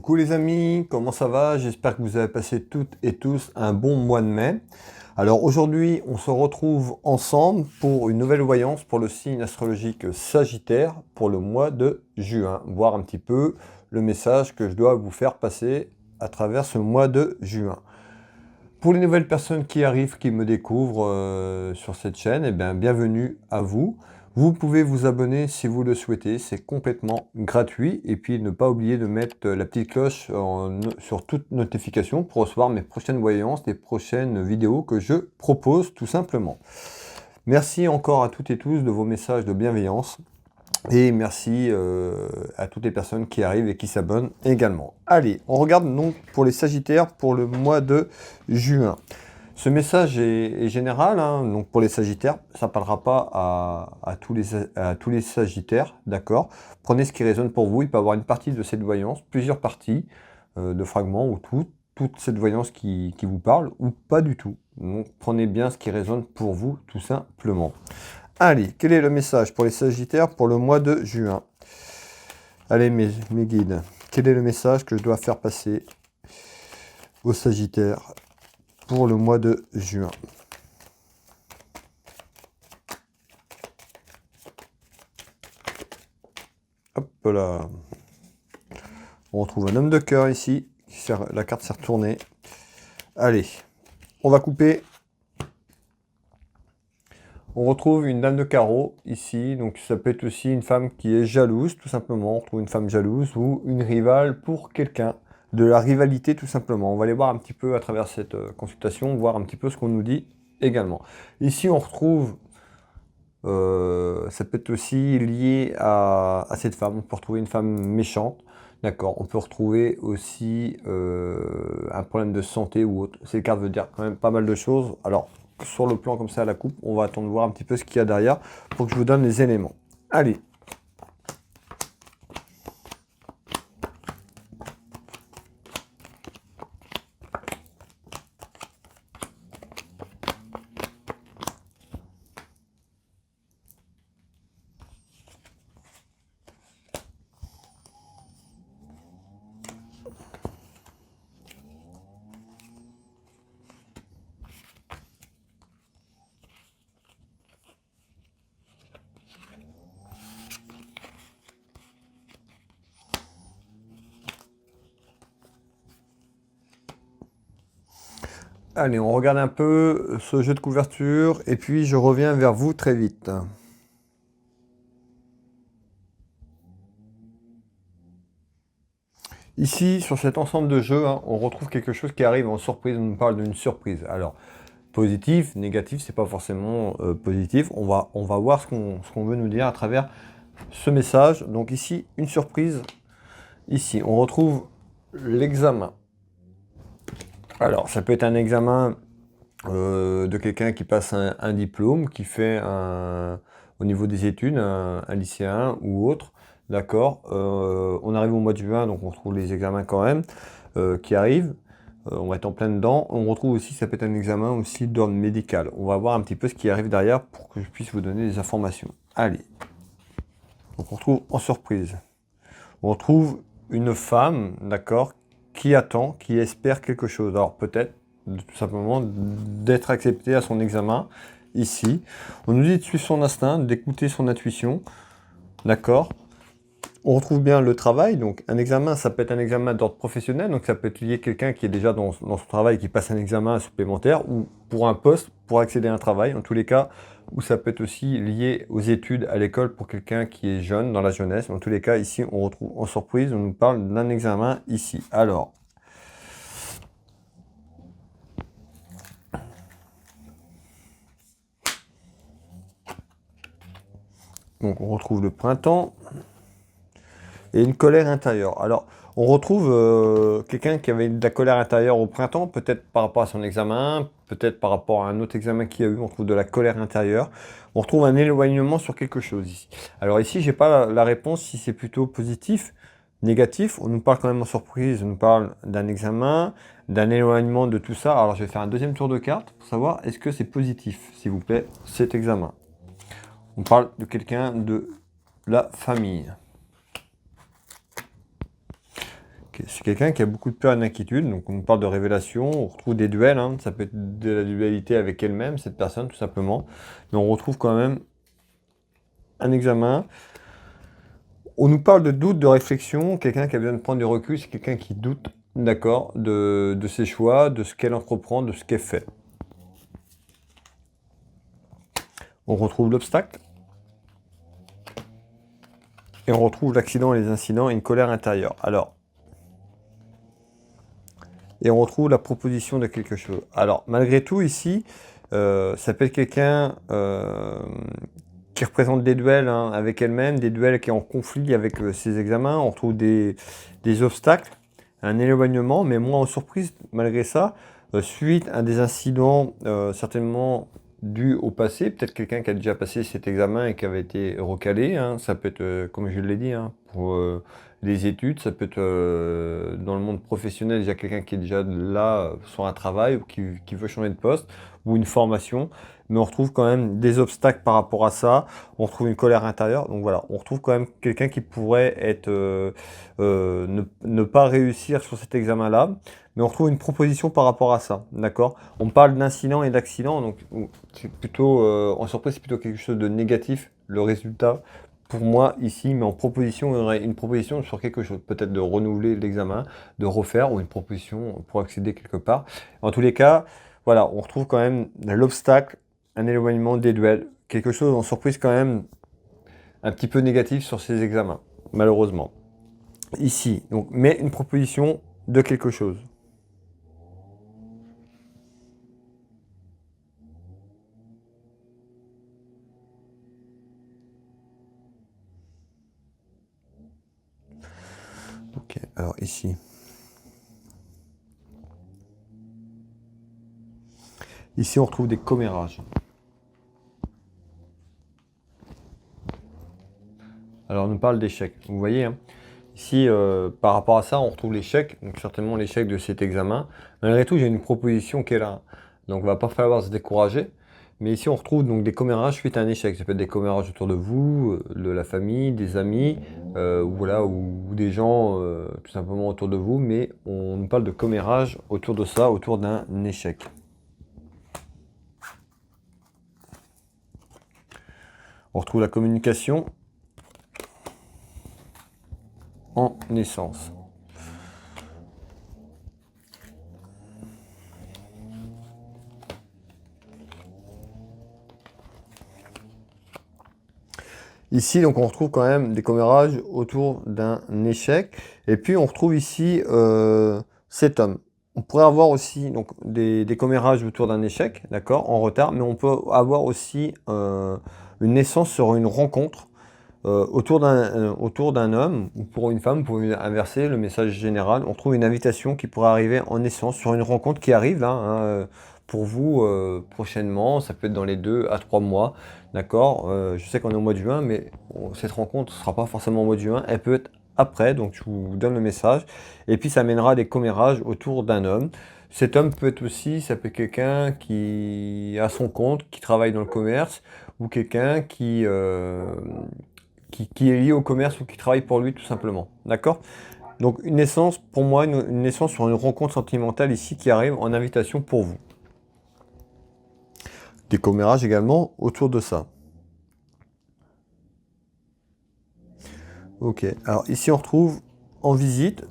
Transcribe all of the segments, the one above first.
Coucou les amis, comment ça va? J'espère que vous avez passé toutes et tous un bon mois de mai. Alors aujourd'hui, on se retrouve ensemble pour une nouvelle voyance pour le signe astrologique Sagittaire pour le mois de juin. Voir un petit peu le message que je dois vous faire passer à travers ce mois de juin. Pour les nouvelles personnes qui arrivent, qui me découvrent sur cette chaîne, eh bien, bienvenue à vous. Vous pouvez vous abonner si vous le souhaitez, c'est complètement gratuit. Et puis ne pas oublier de mettre la petite cloche sur toute notification pour recevoir mes prochaines voyances, les prochaines vidéos que je propose tout simplement. Merci encore à toutes et tous de vos messages de bienveillance. Et merci à toutes les personnes qui arrivent et qui s'abonnent également. Allez, on regarde donc pour les Sagittaires pour le mois de juin. Ce message est général, hein, donc pour les Sagittaires, ça ne parlera pas à tous les Sagittaires, d'accord? Prenez ce qui résonne pour vous, il peut y avoir une partie de cette voyance, plusieurs parties de fragments ou toute cette voyance qui vous parle ou pas du tout. Donc prenez bien ce qui résonne pour vous, tout simplement. Allez, quel est le message pour les Sagittaires pour le mois de juin? Allez, mes guides, quel est le message que je dois faire passer aux Sagittaires pour le mois de juin? Hop là. On retrouve un homme de cœur ici. La carte s'est retournée. Allez, on va couper. On retrouve une dame de carreau ici, donc ça peut être aussi une femme qui est jalouse, tout simplement. On retrouve une femme jalouse ou une rivale pour quelqu'un. De la rivalité, tout simplement. On va aller voir un petit peu à travers cette consultation, voir un petit peu ce qu'on nous dit également. Ici, on retrouve, ça peut être aussi lié à cette femme. On peut retrouver une femme méchante, d'accord. On peut retrouver aussi un problème de santé ou autre. Ces cartes veulent dire quand même pas mal de choses. Alors, sur le plan comme ça à la coupe, on va attendre de voir un petit peu ce qu'il y a derrière pour que je vous donne les éléments. Allez. Allez, on regarde un peu ce jeu de couverture et puis je reviens vers vous très vite. Ici, sur cet ensemble de jeux, hein, on retrouve quelque chose qui arrive en surprise. On nous parle d'une surprise. Alors, positif, négatif, c'est pas forcément positif. On va voir ce qu'on veut nous dire à travers ce message. Donc ici, une surprise. Ici, on retrouve l'examen. Alors, ça peut être un examen de quelqu'un qui passe un diplôme, qui fait au niveau des études, un lycéen ou autre, d'accord. On arrive au mois de juin, donc on retrouve les examens quand même qui arrivent. On va être en plein dedans. On retrouve aussi, ça peut être un examen aussi d'ordre médical. On va voir un petit peu ce qui arrive derrière pour que je puisse vous donner des informations. Allez. Donc on retrouve en surprise. On retrouve une femme, d'accord, qui attend, qui espère quelque chose. Alors peut-être tout simplement d'être accepté à son examen ici. On nous dit de suivre son instinct, d'écouter son intuition, d'accord. On retrouve bien le travail, donc un examen, ça peut être un examen d'ordre professionnel, donc ça peut être lié à quelqu'un qui est déjà dans son travail, qui passe un examen supplémentaire, ou pour un poste, pour accéder à un travail, en tous les cas, ou ça peut être aussi lié aux études à l'école pour quelqu'un qui est jeune, dans la jeunesse. En tous les cas, ici, on retrouve en surprise, on nous parle d'un examen ici. Alors, donc on retrouve le printemps et une colère intérieure. Alors, on retrouve quelqu'un qui avait de la colère intérieure au printemps, peut-être par rapport à son examen, peut-être par rapport à un autre examen qu'il y a eu, on trouve de la colère intérieure. On retrouve un éloignement sur quelque chose ici. Alors ici, j'ai pas la réponse si c'est plutôt positif, négatif. On nous parle quand même en surprise, on nous parle d'un examen, d'un éloignement de tout ça. Alors je vais faire un deuxième tour de carte pour savoir est-ce que c'est positif, s'il vous plaît, cet examen. On parle de quelqu'un de la famille. Ok, c'est quelqu'un qui a beaucoup de peur et d'inquiétude, donc on parle de révélation, on retrouve des duels, hein, ça peut être de la dualité avec elle-même, cette personne, tout simplement, mais on retrouve quand même un examen. On nous parle de doute, de réflexion, quelqu'un qui a besoin de prendre du recul, c'est quelqu'un qui doute, d'accord, de ses choix, de ce qu'elle entreprend, de ce qu'elle fait. On retrouve l'obstacle, et on retrouve l'accident et les incidents et une colère intérieure. Alors, et on retrouve la proposition de quelque chose. Alors, malgré tout, ici, ça peut être quelqu'un qui représente des duels, hein, avec elle-même, des duels qui est en conflit avec ses examens. On retrouve des obstacles, un éloignement, mais moins en surprise malgré ça, suite à des incidents certainement dus au passé. Peut-être quelqu'un qui a déjà passé cet examen et qui avait été recalé, hein. Ça peut être, comme je l'ai dit, hein, pour les études, ça peut être dans le monde professionnel, déjà quelqu'un qui est déjà là sur un travail ou qui veut changer de poste ou une formation. Mais on retrouve quand même des obstacles par rapport à ça, on retrouve une colère intérieure, donc voilà, on retrouve quand même quelqu'un qui pourrait être, ne pas réussir sur cet examen-là, mais on retrouve une proposition par rapport à ça, d'accord? On parle d'incident et d'accident, donc c'est plutôt, en surprise, c'est plutôt quelque chose de négatif, le résultat, pour moi, ici, mais en proposition, il y aurait une proposition sur quelque chose, peut-être de renouveler l'examen, de refaire, ou une proposition pour accéder quelque part. En tous les cas, voilà, on retrouve quand même l'obstacle, un éloignement des duels, quelque chose en surprise quand même un petit peu négatif sur ces examens, malheureusement. Ici, donc, mais une proposition de quelque chose. Ok, alors ici. Ici, on retrouve des commérages. Alors, on nous parle d'échecs. Vous voyez, hein, ici, par rapport à ça, on retrouve l'échec, donc certainement l'échec de cet examen. Malgré tout, j'ai une proposition qui est là. Donc, il ne va pas falloir se décourager. Mais ici, on retrouve donc des commérages suite à un échec. Ça peut être des commérages autour de vous, de la famille, des amis, ou, voilà, ou des gens tout simplement autour de vous. Mais on nous parle de commérages autour de ça, autour d'un échec. On retrouve la communication en naissance. Ici, donc, on retrouve quand même des commérages autour d'un échec. Et puis, on retrouve ici cet homme. On pourrait avoir aussi donc, des commérages autour d'un échec, d'accord, en retard, mais on peut avoir aussi une naissance sur une rencontre autour d'un homme ou pour une femme, pour inverser le message général. On trouve une invitation qui pourrait arriver en naissance sur une rencontre qui arrive là, hein, pour vous prochainement. Ça peut être dans les 2 à 3 mois. D'accord, je sais qu'on est au mois de juin, mais cette rencontre ne sera pas forcément au mois de juin. Elle peut être après, donc je vous donne le message. Et puis ça mènera à des commérages autour d'un homme. Cet homme peut être aussi, ça peut être quelqu'un qui a son compte, qui travaille dans le commerce, ou quelqu'un qui est lié au commerce ou qui travaille pour lui tout simplement. D'accord? Donc une naissance, pour moi, une naissance sur une rencontre sentimentale ici qui arrive en invitation pour vous. Des commérages également autour de ça. Ok, alors ici on retrouve en visite.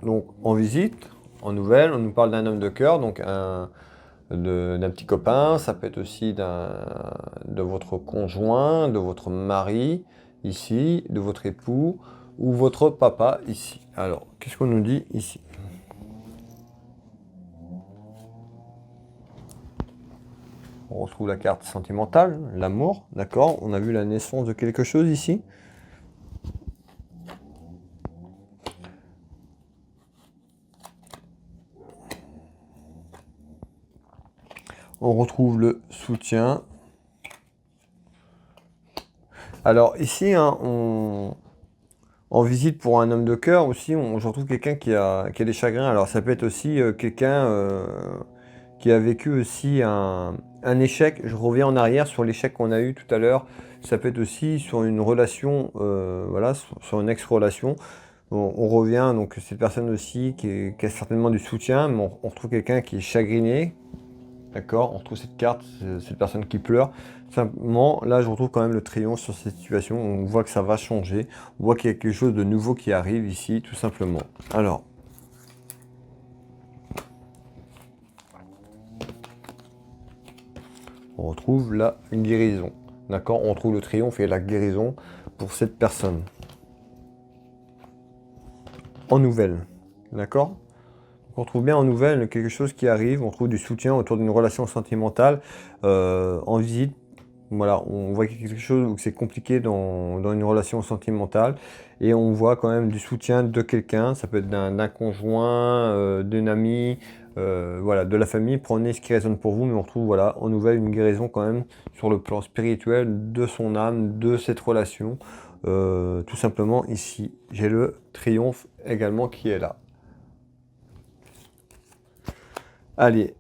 Donc en visite, en nouvelle, on nous parle d'un homme de cœur, donc d'un petit copain, ça peut être aussi de votre conjoint, de votre mari, ici, de votre époux, ou votre papa, ici. Alors, qu'est-ce qu'on nous dit ici? On retrouve la carte sentimentale, l'amour, d'accord? On a vu la naissance de quelque chose ici. On retrouve le soutien. Alors ici, hein, en visite pour un homme de cœur aussi, je retrouve quelqu'un qui a des chagrins. Alors ça peut être aussi quelqu'un qui a vécu aussi un échec. Je reviens en arrière sur l'échec qu'on a eu tout à l'heure. Ça peut être aussi sur une relation, voilà, sur une ex-relation. On revient, donc cette personne aussi qui a certainement du soutien, mais on retrouve quelqu'un qui est chagriné, d'accord? On retrouve cette carte, cette personne qui pleure. Simplement, là, je retrouve quand même le triomphe sur cette situation. On voit que ça va changer. On voit qu'il y a quelque chose de nouveau qui arrive ici, tout simplement. Alors, on retrouve là une guérison, d'accord? On retrouve le triomphe et la guérison pour cette personne. En nouvelle, d'accord? On trouve bien en nouvelle quelque chose qui arrive, on trouve du soutien autour d'une relation sentimentale en visite. Voilà, on voit quelque chose où c'est compliqué dans une relation sentimentale et on voit quand même du soutien de quelqu'un, ça peut être d'un conjoint, d'une amie, voilà, de la famille. Prenez ce qui résonne pour vous, mais on retrouve voilà, en nouvelle une guérison quand même sur le plan spirituel de son âme, de cette relation. Tout simplement ici, j'ai le triomphe également qui est là. Allez,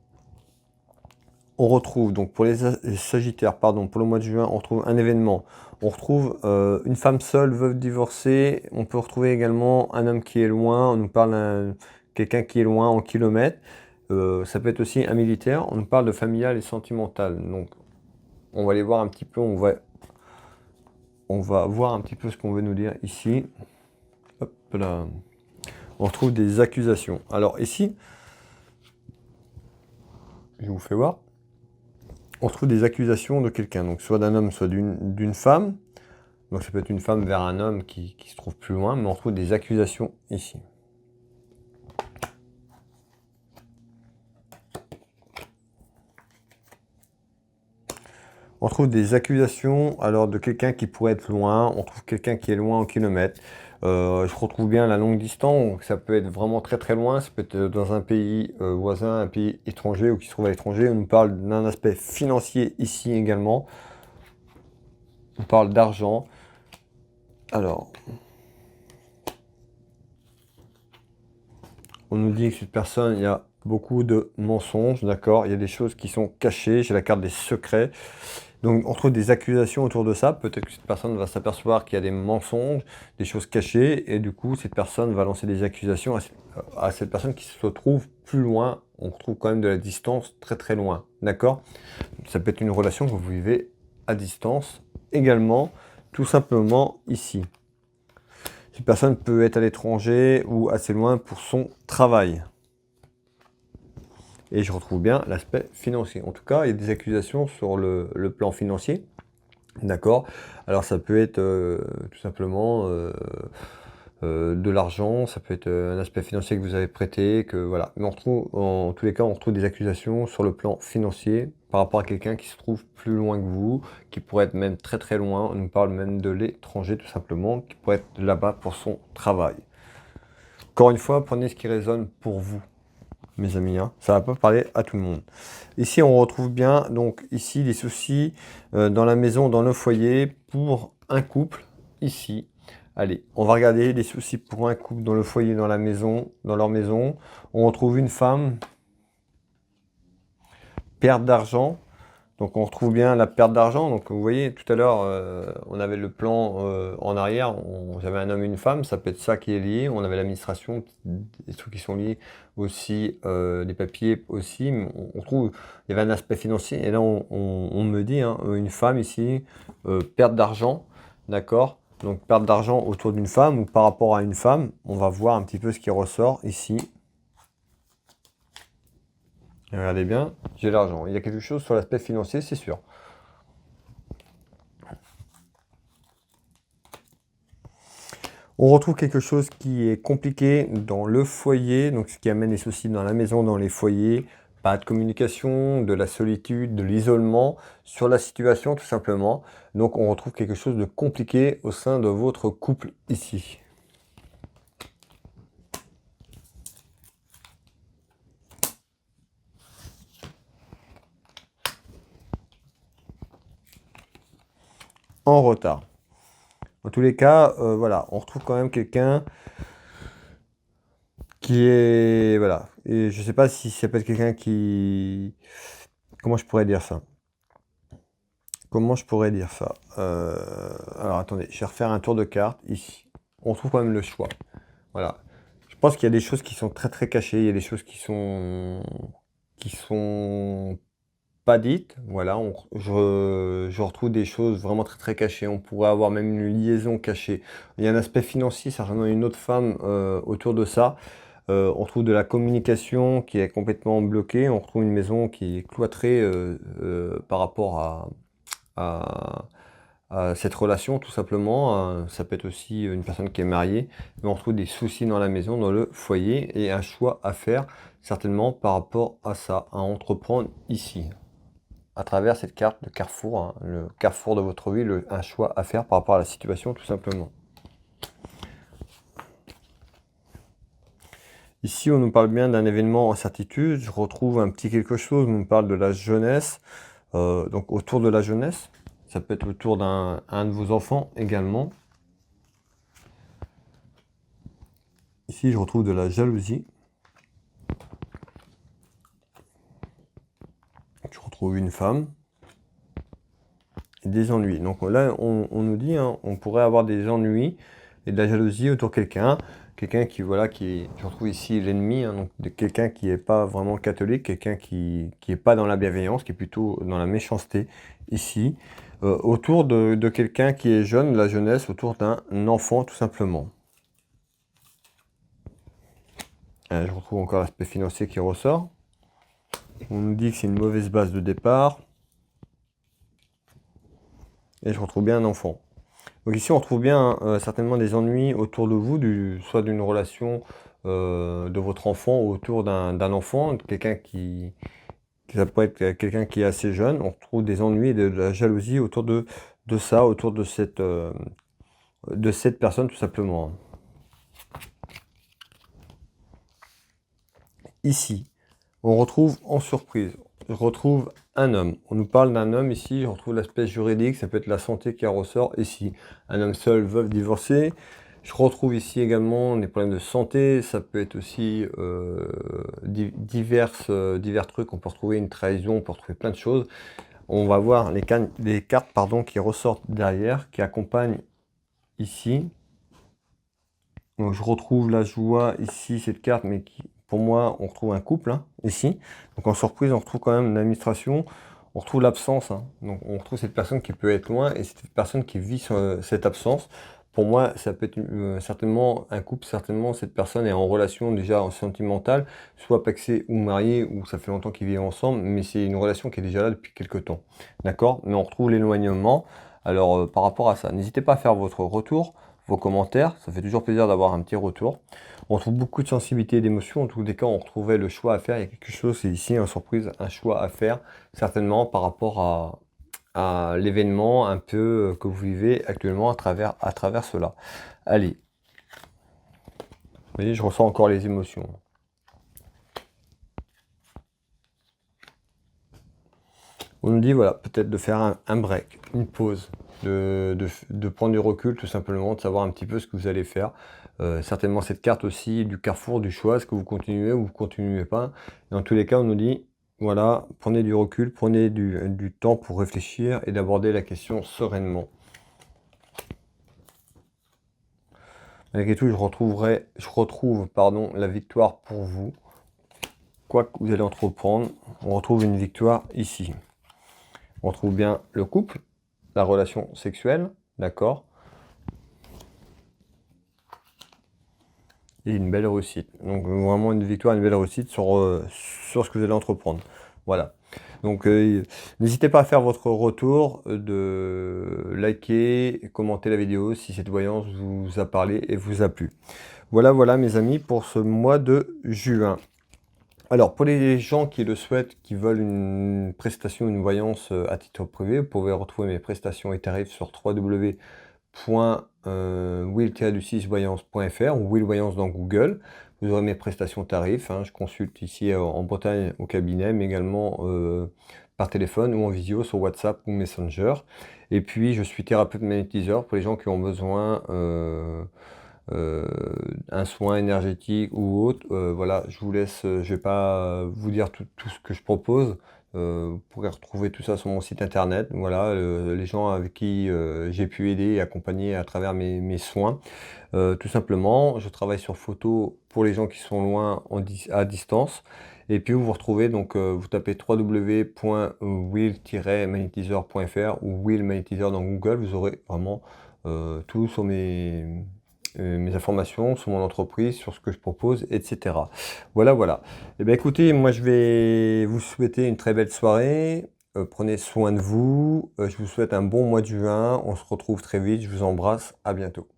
on retrouve donc pour les Sagittaires, pardon, pour le mois de juin, on retrouve un événement. On retrouve une femme seule, veuve divorcée. On peut retrouver également un homme qui est loin. On nous parle d'un quelqu'un qui est loin en kilomètres. Ça peut être aussi un militaire. On nous parle de familial et sentimental. Donc, on va aller voir un petit peu. On va voir un petit peu ce qu'on veut nous dire ici. Hop là. On retrouve des accusations. Alors ici, je vous fais voir. On retrouve des accusations de quelqu'un, donc soit d'un homme, soit d'une femme. Donc ça peut être une femme vers un homme qui se trouve plus loin, mais on retrouve des accusations ici. On trouve des accusations alors de quelqu'un qui pourrait être loin, on trouve quelqu'un qui est loin en kilomètres. Je retrouve bien la longue distance, donc ça peut être vraiment très très loin, ça peut être dans un pays voisin, un pays étranger ou qui se trouve à l'étranger. On nous parle d'un aspect financier ici également. On parle d'argent. Alors, on nous dit que cette personne, il y a beaucoup de mensonges, d'accord? Il y a des choses qui sont cachées, j'ai la carte des secrets. Donc on trouve des accusations autour de ça, peut-être que cette personne va s'apercevoir qu'il y a des mensonges, des choses cachées, et du coup cette personne va lancer des accusations à cette personne qui se trouve plus loin. On retrouve quand même de la distance très très loin, d'accord? Ça peut être une relation que vous vivez à distance également, tout simplement ici. Cette personne peut être à l'étranger ou assez loin pour son travail. Et je retrouve bien l'aspect financier. En tout cas, il y a des accusations sur le plan financier. D'accord? Alors ça peut être tout simplement de l'argent, ça peut être un aspect financier que vous avez prêté, que voilà. Mais on retrouve, en tous les cas, on retrouve des accusations sur le plan financier par rapport à quelqu'un qui se trouve plus loin que vous, qui pourrait être même très très loin. On nous parle même de l'étranger tout simplement, qui pourrait être là-bas pour son travail. Encore une fois, prenez ce qui résonne pour vous, mes amis, hein. Ça va pas parler à tout le monde. Ici, on retrouve bien, donc ici, les soucis dans la maison, dans le foyer, pour un couple, ici. Allez, on va regarder les soucis pour un couple dans le foyer, dans la maison, dans leur maison. On retrouve une femme, perte d'argent. Donc on retrouve bien la perte d'argent. Donc vous voyez, tout à l'heure, on avait le plan en arrière, j'avais un homme et une femme, ça peut être ça qui est lié. On avait l'administration, des trucs qui sont liés aussi, des papiers aussi. Mais on trouve, il y avait un aspect financier. Et là, on me dit, hein, une femme ici, perte d'argent, d'accord? Donc perte d'argent autour d'une femme ou par rapport à une femme. On va voir un petit peu ce qui ressort ici. Et regardez bien, j'ai l'argent. Il y a quelque chose sur l'aspect financier, c'est sûr. On retrouve quelque chose qui est compliqué dans le foyer, donc ce qui amène les soucis dans la maison, dans les foyers. Pas de communication, de la solitude, de l'isolement sur la situation tout simplement. Donc on retrouve quelque chose de compliqué au sein de votre couple ici. En retard. Dans tous les cas, voilà, on retrouve quand même quelqu'un qui est... Voilà. Et je sais pas si ça peut être quelqu'un qui... Comment je pourrais dire ça? Comment je pourrais dire ça? Alors attendez, je vais refaire un tour de carte ici. On trouve quand même le choix. Voilà. Je pense qu'il y a des choses qui sont très très cachées, il y a des choses qui sont pas dites. Voilà, je retrouve des choses vraiment très très cachées. On pourrait avoir même une liaison cachée. Il y a un aspect financier, certainement une autre femme autour de ça. On trouve de la communication qui est complètement bloquée. On retrouve une maison qui est cloîtrée par rapport à, à cette relation, tout simplement. Ça peut être aussi une personne qui est mariée. Mais on retrouve des soucis dans la maison, dans le foyer, et un choix à faire, certainement par rapport à ça, à entreprendre ici, à travers cette carte de carrefour, hein, le carrefour de votre vie, un choix à faire par rapport à la situation, tout simplement. Ici, on nous parle bien d'un événement en certitude. Je retrouve un petit quelque chose, on nous parle de la jeunesse. Donc autour de la jeunesse, ça peut être autour d'un de vos enfants également. Ici, je retrouve de la jalousie. Je retrouve une femme. Et des ennuis. Donc là, on nous dit, hein, on pourrait avoir des ennuis et de la jalousie autour de quelqu'un. Quelqu'un qui, voilà, je retrouve ici l'ennemi, hein, donc quelqu'un qui n'est pas vraiment catholique, quelqu'un qui n'est pas dans la bienveillance, qui est plutôt dans la méchanceté ici. Autour de quelqu'un qui est jeune, la jeunesse, autour d'un enfant tout simplement. Je retrouve encore l'aspect financier qui ressort. On nous dit que c'est une mauvaise base de départ. Et je retrouve bien un enfant. Donc ici, on retrouve bien certainement des ennuis autour de vous, soit d'une relation de votre enfant ou autour d'un enfant, quelqu'un ça peut être quelqu'un qui est assez jeune. On retrouve des ennuis et de la jalousie autour de ça, autour de cette personne tout simplement. Ici, on retrouve en surprise, je retrouve un homme. On nous parle d'un homme ici, je retrouve l'aspect juridique, ça peut être la santé qui ressort ici. Un homme seul, veuf, divorcé. Je retrouve ici également des problèmes de santé, ça peut être aussi divers trucs, on peut retrouver une trahison, on peut retrouver plein de choses. On va voir les cartes pardon, qui ressortent derrière, qui accompagnent ici. Donc je retrouve la joie ici, cette carte, mais qui, pour moi, on retrouve un couple, hein, ici. Donc en surprise, on retrouve quand même l'administration, on retrouve l'absence, hein. Donc on retrouve cette personne qui peut être loin et cette personne qui vit cette absence. Pour moi, ça peut être certainement un couple, certainement cette personne est en relation déjà sentimentale, soit paxée ou mariée, ou ça fait longtemps qu'ils vivent ensemble, mais c'est une relation qui est déjà là depuis quelques temps. D'accord? Mais on retrouve l'éloignement. Alors par rapport à ça, n'hésitez pas à faire votre retour, vos commentaires, ça fait toujours plaisir d'avoir un petit retour. On retrouve beaucoup de sensibilité et d'émotion, en tous les cas on retrouvait le choix à faire, il y a quelque chose, c'est ici en surprise, un choix à faire, certainement par rapport à l'événement un peu que vous vivez actuellement à travers cela. Allez, vous voyez, je ressens encore les émotions. On nous dit, voilà, peut-être de faire un break, une pause, de prendre du recul tout simplement, de savoir un petit peu ce que vous allez faire. Certainement cette carte aussi du carrefour, du choix, est-ce que vous continuez ou vous continuez pas. Dans tous les cas, on nous dit, voilà, prenez du recul, prenez du temps pour réfléchir et d'aborder la question sereinement. Malgré tout, je retrouve la victoire pour vous. Quoi que vous allez entreprendre, on retrouve une victoire ici. On retrouve bien le couple, la relation sexuelle, d'accord? Et une belle réussite. Donc vraiment une victoire, une belle réussite sur ce que vous allez entreprendre. Voilà. Donc n'hésitez pas à faire votre retour, de liker, commenter la vidéo si cette voyance vous a parlé et vous a plu. Voilà mes amis pour ce mois de juin. Alors, pour les gens qui le souhaitent, qui veulent une prestation, une voyance à titre privé, vous pouvez retrouver mes prestations et tarifs sur www.will-voyance.fr ou Will Voyance dans Google. Vous aurez mes prestations tarifs, hein. Je consulte ici en Bretagne au cabinet, mais également par téléphone ou en visio sur WhatsApp ou Messenger. Et puis, je suis thérapeute magnétiseur pour les gens qui ont besoin un soin énergétique ou autre. Voilà, je vous laisse, je vais pas vous dire tout ce que je propose. Vous pourrez retrouver tout ça sur mon site internet. Voilà, les gens avec qui j'ai pu aider et accompagner à travers mes soins. Tout simplement, je travaille sur photo pour les gens qui sont loin à distance. Et puis vous vous retrouvez, donc vous tapez www.will-magnétiseur.fr ou Will Magnétiseur dans Google, vous aurez vraiment tout sur mes informations, sur mon entreprise, sur ce que je propose, etc. Voilà, voilà. Eh bien écoutez, moi je vais vous souhaiter une très belle soirée. Prenez soin de vous. Je vous souhaite un bon mois de juin. On se retrouve très vite. Je vous embrasse. À bientôt.